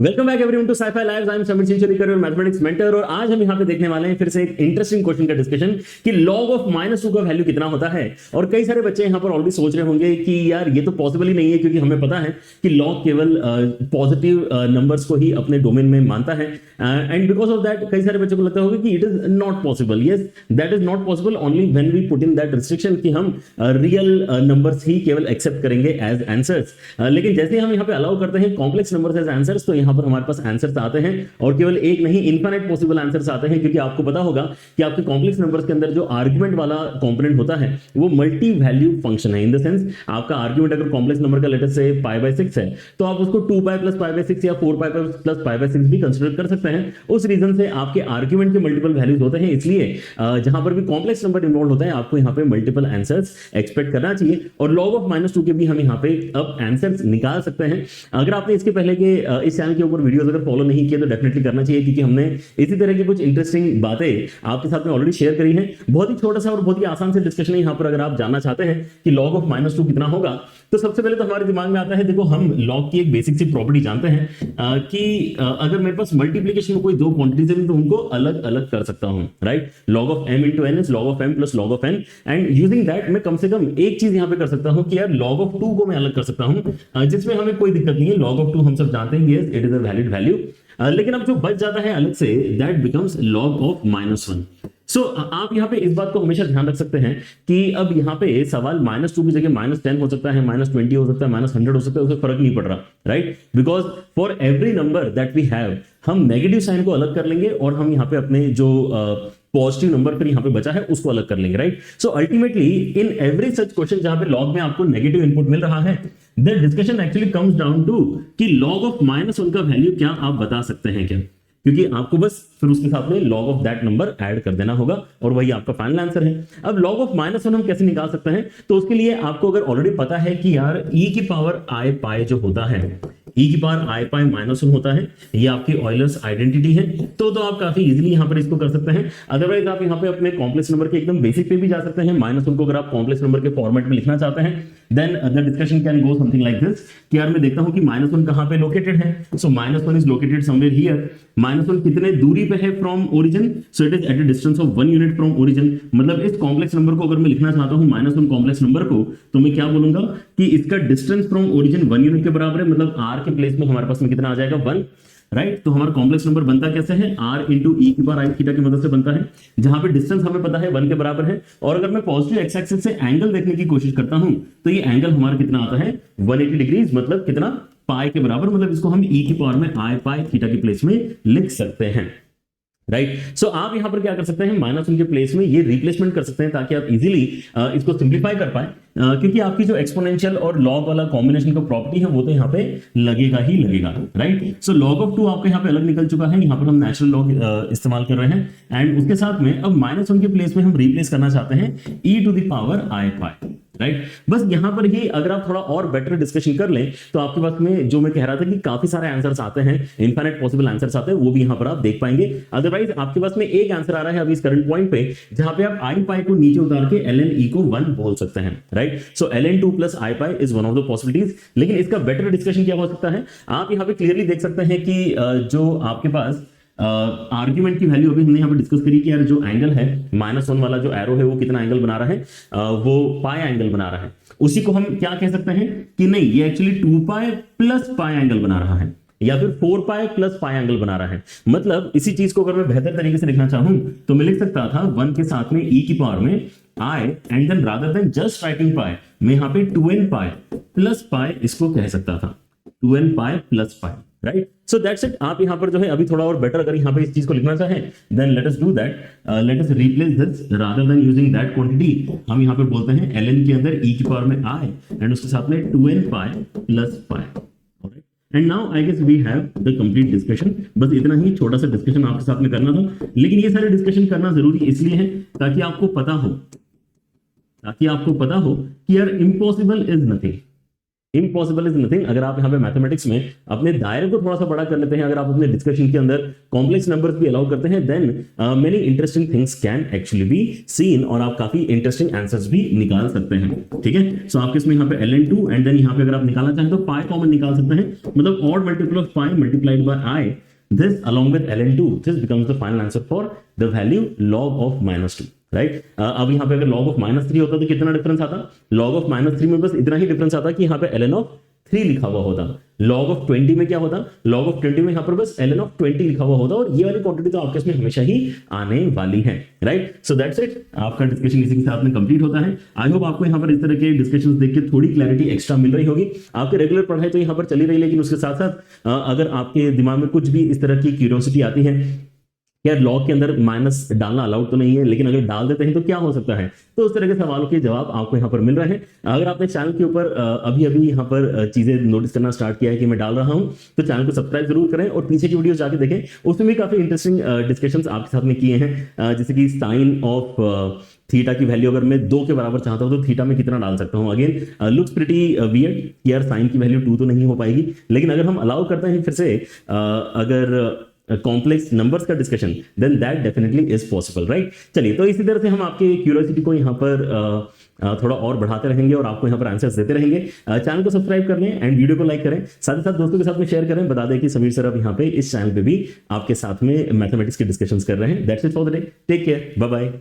Welcome back everyone to SciFi Lives. I am Sameer Chincholikar, mathematics mentor, और आज हम यहाँ पे देखने वाले हैं फिर से एक इंटरेस्टिंग क्वेश्चन का डिस्कशन कि log ऑफ -2 का वैल्यू कितना होता है। और कई सारे बच्चे यहाँ पर ऑलरेडी सोच रहे होंगे कि यार ये तो पॉसिबल ही नहीं है, क्योंकि हमें पता है कि log केवल पॉजिटिव नंबर्स को ही अपने डोमेन में मानता है। एंड बिकॉज ऑफ दैट कई सारे बच्चों को लगता होगा कि it is not possible. Yes, that is not possible only when we put in that restriction कि हम रियल नंबर्स ही केवल एक्सेप्ट करेंगे एज आंसर्स। लेकिन जैसे हम यहाँ पे अलाउ करते हैं कॉम्प्लेक्स नंबर्स एज आंसर्स, तो यहाँ पर हमारे पास आंसर्स आते हैं, और केवल एक नहीं इनफिनिट पॉसिबल आंसर्स आते हैं। क्योंकि आपको पता होगा कि आपके कॉम्प्लेक्स नंबर्स के अंदर जो आर्गुमेंट वाला कंपोनेंट होता है वो मल्टी वैल्यू फंक्शन है। इन द सेंस आपका आर्गुमेंट अगर कॉम्प्लेक्स नंबर का लेटर से π/6 है तो आप उसको 2π + π/6 या 4π + π/6 भी कंसीडर कर सकते हैं। उस रीजन से आपके आर्गुमेंट के मल्टीपल वैल्यूज होते हैं, इसलिए जहां पर भी कॉम्प्लेक्स नंबर इन्वॉल्व होता है आपको यहाँ पे मल्टीपल आंसर्स एक्सपेक्ट करना चाहिए। और log ऑफ -2 के भी हम यहाँ पे अब आंसर्स निकाल सकते हैं। अगर आपने इसके पहले के इस चैनल के ऊपर वीडियोस अगर फॉलो नहीं किए तो डेफिनेटली करना चाहिए, क्योंकि हमने इसी तरह की कुछ इंटरेस्टिंग बातें आपके साथ में ऑलरेडी शेयर करी हैं। बहुत ही छोटा सा और बहुत ही आसान से डिस्कशन है यहाँ पर। अगर आप जानना चाहते हैं कि log ऑफ -2 कितना होगा, तो सबसे पहले तो हमारे दिमाग में आता है, देखो हम log की एक बेसिक सी प्रॉपर्टी जानते हैं कि अगर मेरे पास मल्टीप्लिकेशन में कोई दो क्वांटिटीज है तो उनको अलग अलग कर सकता हूं, right. log of m × n is log of m + log of n, and using that मैं कम से कम एक चीज यहां पे कर सकता हूं कि यार log ऑफ 2 को मैं अलग कर सकता हूं, जिसमें हमें कोई दिक्कत नहीं है। log ऑफ 2 हम सब जानते हैं कि it is a valid value. लेकिन अब जो बच जाता है अलग से, दैट बिकम्स log ऑफ -1। सो आप यहाँ पे इस बात को हमेशा ध्यान रख सकते हैं कि अब यहाँ पे सवाल -2 की जगह -10 हो सकता है, -20 हो सकता है, -100 हो सकता है, उससे फर्क नहीं पड़ रहा, right. Because for every number that we have हम नेगेटिव साइन को अलग कर लेंगे और हम यहाँ पे अपने जो पॉजिटिव नंबर फिर यहाँ पे बचा है उसको अलग कर लेंगे, right. So ultimately in every such question जहां पे log में आपको नेगेटिव इनपुट मिल रहा है, the discussion actually comes down to कि log ऑफ -1 का वैल्यू क्या आप बता सकते हैं क्या, क्योंकि आपको बस फिर उसके साथ में log of that number add कर देना होगा और वही आपका फाइनल आंसर है। अब log ऑफ -1 हम कैसे निकाल सकते हैं, तो उसके लिए आपको अगर ऑलरेडी पता है कि यार e⁻i जो होता है, e⁻i -1 होता है, ये आपकी ऑयलर्स आइडेंटिटी है, तो आप काफी इजीली यहां पर इसको कर सकते हैं। अदरवाइज आप यहां पे अपने कॉम्प्लेक्स नंबर के एकदम बेसिक पे भी जा सकते हैं। -1 को अगर आप कॉम्प्लेक्स नंबर के फॉर्मेट में लिखना चाहते हैं, then the discussion can go something like this कि यार मैं देखता हूं कि -1 कहां पे लोकेटेड है। सो -1 इज लोकेटेड समवेयर हियर। -1 कितने दूरी पे है from origin, so it is at a distance of 1 unit from origin. मतलब इस कॉम्प्लेक्स नंबर को अगर मैं लिखना चाहता हूं -1 कॉम्प्लेक्स नंबर को, तो मैं क्या बोलूंगा कि इसका डिस्टेंस फ्रॉम ओरिजिन 1 यूनिट के बराबर है। मतलब r के प्लेस में हमारे पास में कितना आ जाएगा, 1, राइट। तो हमारा कॉम्प्लेक्स नंबर बनता कैसे है, r × e⁻i की मदद से बनता है, जहां पे डिस्टेंस हमें पता है 1 के बराबर है। और अगर मैं पॉजिटिव एक्स एक्सिस से एंगल देखने की कोशिश करता हूं तो ये एंगल हमारा कितना आता है, 180 डिग्रीज, मतलब कितना, पाई के बराबर। मतलब इसको हम e⁻i θ के प्लेस में लिख सकते हैं, राइट। सो आप यहां पर क्या कर सकते हैं, -1 के प्लेस में ये रिप्लेसमेंट कर सकते हैं ताकि आप इजीली इसको सिंप्लीफाई कर पाए, क्योंकि आपकी जो एक्सपोनेंशियल और लॉग वाला कॉम्बिनेशन का प्रॉपर्टी है वो तो यहाँ पे लगेगा ही लगेगा, राइट। सो log ऑफ 2 आपका यहाँ पे अलग निकल चुका है, यहाँ पर हम नेचुरल लॉग इस्तेमाल कर रहे हैं। एंड उसके साथ में अब -1 के प्लेस में हम रिप्लेस करना चाहते हैं e⁻i⁻, राइट। बस यहां पर ही अगर आप थोड़ा और बेटर डिस्कशन कर लें तो आपके पास में जो मैं कह रहा था कि काफी सारे आंसर्स आते हैं, इनफिनिट पॉसिबल आंसर्स आते हैं, वो भी यहां पर आप देख पाएंगे। अदरवाइज आपके पास में एक आंसर आ रहा है अभी इस करंट पॉइंट पे, जहां पे आप i⁻ को नीचे उतार के ln e को 1 बोल सकते हैं, right. So ln 2 + i⁻ is one of the possibilities. लेकिन इसका बेटर डिस्कशन क्या हो सकता है, आप यहां पे क्लियरली देख सकते हैं कि जो आपके पास आर्ग्यूमेंट की वैल्यू अभी हमने यहाँ पे डिस्कस करी कि यार जो एंगल है -1 वाला जो एरो है वो कितना एंगल बना रहा है, वो पाई एंगल बना रहा है। उसी को हम क्या कह सकते हैं कि नहीं, ये एक्चुअली 2π + पाई एंगल बना रहा है, या फिर 4π + पाई एंगल बना रहा है। मतलब इसी चीज को अगर मैं बेहतर तरीके से लिखना चाहूं तो मैं लिख सकता था 1 के साथ में e⁻में i, and then rather than just writing pi, मैं यहाँ पे 2nπ + पाई इसको कह सकता था, 2nπ + pi, right. So that's it. आप यहां पर जो है अभी थोड़ा और बेटर अगर यहां पे इस चीज को लिखना चाहें, then let us do that. Let us replace this rather than using that quantity. हम यहां पे बोलते हैं ln के अंदर e⁻ में i एंड उसके साथ में 2nπ + pi, alright. And now I guess we have the complete discussion. बस इतना ही छोटा सा डिस्कशन आपके साथ में करना था, लेकिन ये सारे डिस्कशन करना जरूरी इसलिए है ताकि आपको पता हो कि यार impossible is nothing, impossible is nothing. अगर आप यहाँ पे मैथमेटिक्स में अपने दायरे को थोड़ा सा बड़ा कर लेते हैं, अगर आप अपने डिस्कशन के अंदर कॉम्प्लेक्स नंबर्स भी अलाउ करते हैं, then many interesting things can actually be seen, और आप काफी इंटरेस्टिंग आंसर्स भी निकाल सकते हैं। ठीक है, सो आपके इसमें यहाँ पे ln2 एंड देन यहाँ पे अगर आप निकालना चाहें तो पाई कॉमन निकाल सकते हैं, मतलब odd multiple of pi multiplied by I, this along with ln2, this becomes the final answer for the value log of -2, right. अब यहाँ पे अगर log of -3 होता तो कितना डिफरेंस आता, log of -3 में बस इतना ही डिफरेंस आता कि यहाँ पे ln of 3 लिखा हुआ होता। log of 20 में क्या होता, log of 20 में यहाँ पर बस ln of 20 लिखा हुआ होता, और ये वाली क्वांटिटी तो आपके इसमें हमेशा ही आने वाली है, राइट। सो दैट्स इट, आपका डिस्कशन इसी के साथ में कंप्लीट होता है। आई होप आपको यहाँ पर इस तरह के डिस्कशंस देख के थोड़ी क्लैरिटी एक्स्ट्रा मिल रही होगी। आपके रेगुलर पढ़ाई तो यहाँ पर चली रही, लेकिन उसके साथ साथ अगर आपके दिमाग में कुछ भी इस तरह की क्यूरियोसिटी आती है, यार लॉग के अंदर माइनस डालना अलाउड तो नहीं है, लेकिन अगर डाल देते हैं तो क्या हो सकता है, तो उस तरह के सवालों के जवाब आपको यहाँ पर मिल रहे हैं। अगर आपने चैनल के ऊपर अभी अभी यहाँ पर चीजें नोटिस करना स्टार्ट किया है कि मैं डाल रहा हूँ, तो चैनल को सब्सक्राइब जरूर करें और पीछे की वीडियो जाके देखें, उसमें भी काफी इंटरेस्टिंग डिस्कशंस आपके साथ में किए हैं, जैसे कि साइन ऑफ थीटा की वैल्यू अगर मैं 2 के बराबर चाहता हूं तो थीटा में कितना डाल सकता हूं। अगेन लुक्स प्रिटी वियर्ड, यार साइन की वैल्यू 2 तो नहीं हो पाएगी, लेकिन अगर हम अलाउ करते हैं फिर से अगर कॉम्प्लेक्स नंबर्स का discussion, then that definitely is possible, right. चलिए, तो इसी तरह से हम आपके क्यूरियोसिटी को यहाँ पर थोड़ा और बढ़ाते रहेंगे और आपको यहाँ पर आंसर्स देते रहेंगे। चैनल को सब्सक्राइब कर लें एंड वीडियो को लाइक करें, साथ ही साथ दोस्तों के साथ में शेयर करें। बता दें कि समीर सर अब यहाँ पे इस चैनल पे भी आपके साथ में मैथमेटिक्स के डिस्कशंस कर रहे हैं। That's it for the day, take care, bye bye.